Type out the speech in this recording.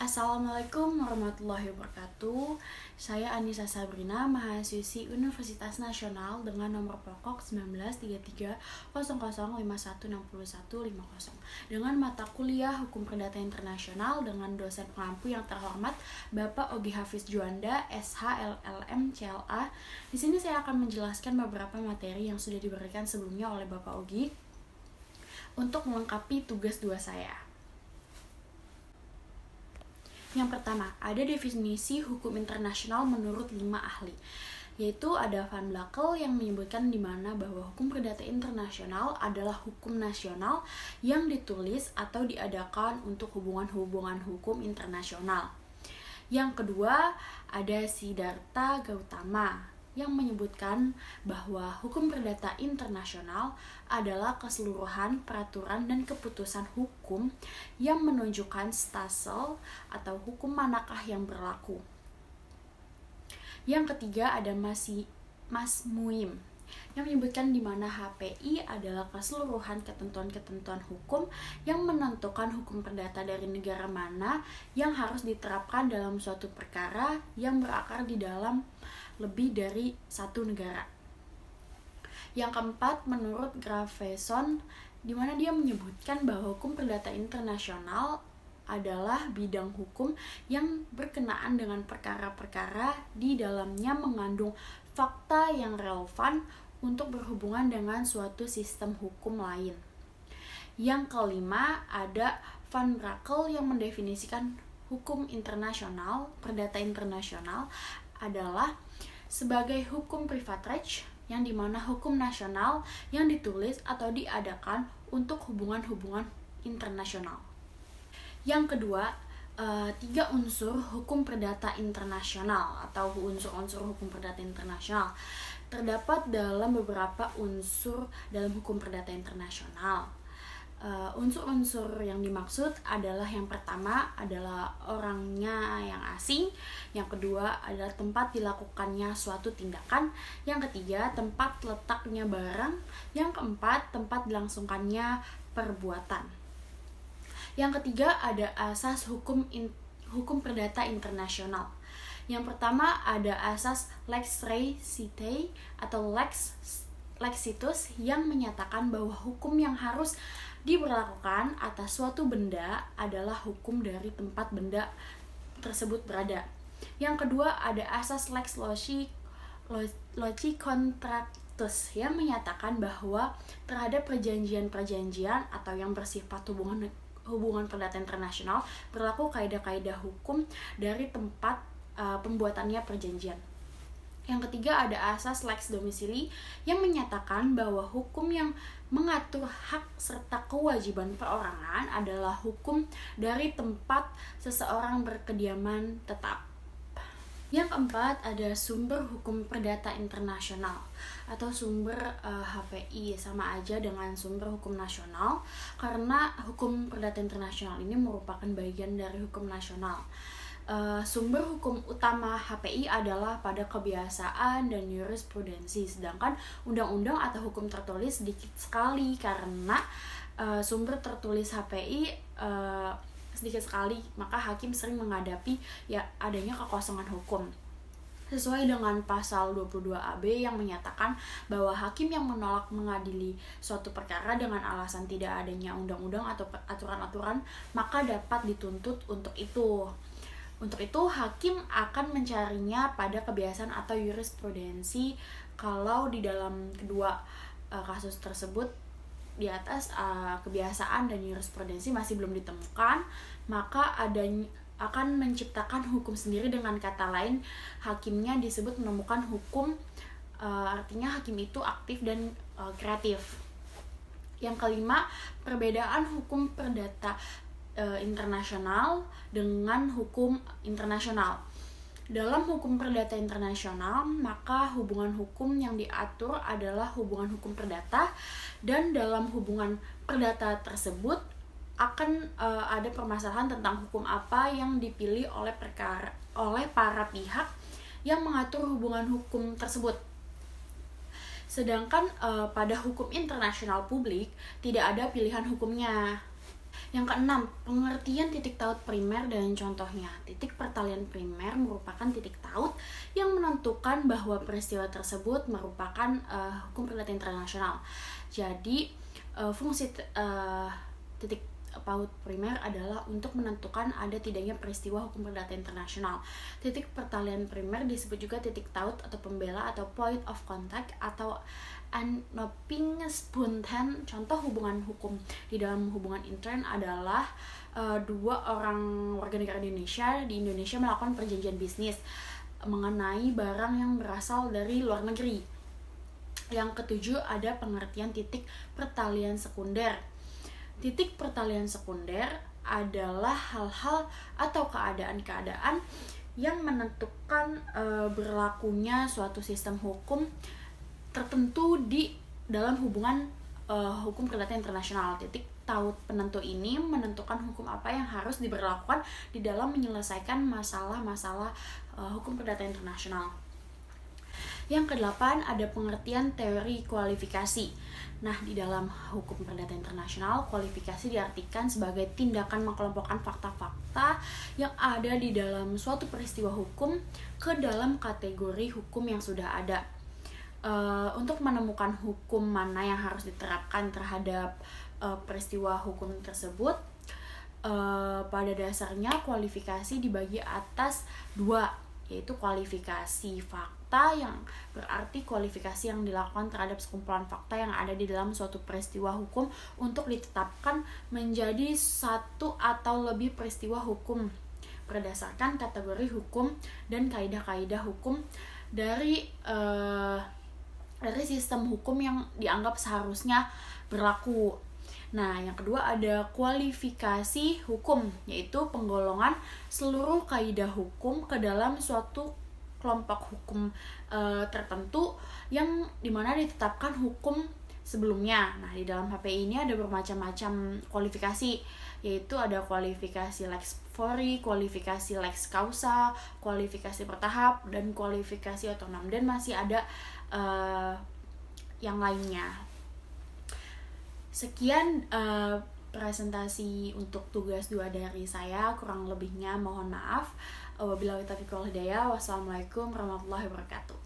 Assalamualaikum warahmatullahi wabarakatuh. Saya Anissa Sabrina, mahasiswi Universitas Nasional dengan nomor pokok 193300516150 dengan mata kuliah Hukum Perdata Internasional dengan dosen pengampu yang terhormat Bapak Ogi Hafiz Juanda, SHLLM CLA. Di sini saya akan menjelaskan beberapa materi yang sudah diberikan sebelumnya oleh Bapak Ogi untuk melengkapi tugas 2 saya. Yang pertama, ada definisi hukum internasional menurut 5 ahli, yaitu ada Van Blakel yang menyebutkan di mana bahwa hukum perdata internasional adalah hukum nasional yang ditulis atau diadakan untuk hubungan-hubungan hukum internasional. Yang kedua, ada Siddhartha Gautama yang menyebutkan bahwa hukum perdata internasional adalah keseluruhan peraturan dan keputusan hukum yang menunjukkan stase atau hukum manakah yang berlaku. Yang ketiga ada Mas Muim yang menyebutkan di mana HPI adalah keseluruhan ketentuan-ketentuan hukum yang menentukan hukum perdata dari negara mana yang harus diterapkan dalam suatu perkara yang berakar di dalam lebih dari satu negara. Yang keempat, menurut Graveson, di mana dia menyebutkan bahwa hukum perdata internasional adalah bidang hukum yang berkenaan dengan perkara-perkara di dalamnya mengandung fakta yang relevan untuk berhubungan dengan suatu sistem hukum lain. Yang kelima, ada Van Brakel yang mendefinisikan hukum internasional, perdata internasional adalah sebagai hukum privatrecht yang dimana hukum nasional yang ditulis atau diadakan untuk hubungan-hubungan internasional. Yang kedua, 3 unsur hukum perdata internasional atau unsur-unsur hukum perdata internasional terdapat dalam beberapa unsur dalam hukum perdata internasional. Unsur-unsur yang dimaksud adalah yang pertama adalah orangnya yang asing, yang kedua adalah tempat dilakukannya suatu tindakan, yang ketiga tempat letaknya barang, yang keempat tempat dilangsungkannya perbuatan. Yang ketiga ada asas hukum perdata internasional. Yang pertama ada asas lex re sitte atau lex situs yang menyatakan bahwa hukum yang harus diberlakukan atas suatu benda adalah hukum dari tempat benda tersebut berada. Yang kedua ada asas lex loci contractus yang menyatakan bahwa terhadap perjanjian-perjanjian atau yang bersifat hubungan perdata internasional berlaku kaidah-kaidah hukum dari tempat pembuatannya perjanjian. Yang ketiga ada asas lex domisili yang menyatakan bahwa hukum yang mengatur hak serta kewajiban perorangan adalah hukum dari tempat seseorang berkediaman tetap. Yang keempat ada sumber hukum perdata internasional atau sumber HPI, sama aja dengan sumber hukum nasional karena hukum perdata internasional ini merupakan bagian dari hukum nasional. Sumber hukum utama HPI adalah pada kebiasaan dan jurisprudensi, sedangkan undang-undang atau hukum tertulis sedikit sekali karena sumber tertulis HPI sedikit sekali, maka hakim sering menghadapi adanya kekosongan hukum. Sesuai dengan pasal 22AB yang menyatakan bahwa hakim yang menolak mengadili suatu perkara dengan alasan tidak adanya undang-undang atau aturan-aturan maka dapat dituntut untuk itu. Untuk itu, hakim akan mencarinya pada kebiasaan atau jurisprudensi. Kalau di dalam kedua kasus tersebut di atas kebiasaan dan jurisprudensi masih belum ditemukan, maka akan menciptakan hukum sendiri. Dengan kata lain, hakimnya disebut menemukan hukum, artinya hakim itu aktif dan kreatif. Yang kelima, perbedaan hukum perdata internasional dengan hukum internasional. Dalam hukum perdata internasional, maka hubungan hukum yang diatur adalah hubungan hukum perdata, dan dalam hubungan perdata tersebut akan ada permasalahan tentang hukum apa yang dipilih oleh para pihak yang mengatur hubungan hukum tersebut. Sedangkan pada hukum internasional publik tidak ada pilihan hukumnya. Yang keenam, pengertian titik taut primer dan contohnya. Titik pertalian primer merupakan titik taut yang menentukan bahwa peristiwa tersebut merupakan hukum perdata internasional. Jadi fungsi titik paut primer adalah untuk menentukan ada tidaknya peristiwa hukum perdata internasional. Titik pertalian primer disebut juga titik taut atau pembela atau point of contact atau Anopingspunten. Contoh hubungan hukum di dalam hubungan intern adalah dua orang warga negara Indonesia di Indonesia melakukan perjanjian bisnis mengenai barang yang berasal dari luar negeri. Yang ketujuh, ada pengertian titik pertalian sekunder. Titik pertalian sekunder adalah hal-hal atau keadaan-keadaan yang menentukan berlakunya suatu sistem hukum tertentu di dalam hubungan hukum perdata internasional. Titik taut penentu ini menentukan hukum apa yang harus diberlakukan di dalam menyelesaikan masalah-masalah hukum perdata internasional. Yang kedelapan, ada pengertian teori kualifikasi. Nah, di dalam hukum perdata internasional, kualifikasi diartikan sebagai tindakan mengelompokkan fakta-fakta yang ada di dalam suatu peristiwa hukum ke dalam kategori hukum yang sudah ada. Untuk menemukan hukum mana yang harus diterapkan terhadap peristiwa hukum tersebut, pada dasarnya kualifikasi dibagi atas dua, yaitu kualifikasi fakta yang berarti kualifikasi yang dilakukan terhadap sekumpulan fakta yang ada di dalam suatu peristiwa hukum untuk ditetapkan menjadi satu atau lebih peristiwa hukum berdasarkan kategori hukum dan kaidah-kaidah hukum dari sistem hukum yang dianggap seharusnya berlaku. Nah, yang kedua ada kualifikasi hukum, yaitu penggolongan seluruh kaidah hukum ke dalam suatu kelompok hukum tertentu yang dimana ditetapkan hukum sebelumnya. Nah, di dalam HPI ini ada bermacam-macam kualifikasi, yaitu ada kualifikasi lex fori, kualifikasi lex causa, kualifikasi bertahap, dan kualifikasi otonom, dan masih ada yang lainnya. Sekian presentasi untuk tugas 2 dari saya, kurang lebihnya mohon maaf. Wabillahi taufiq wal hidayah. Wassalamualaikum warahmatullahi wabarakatuh.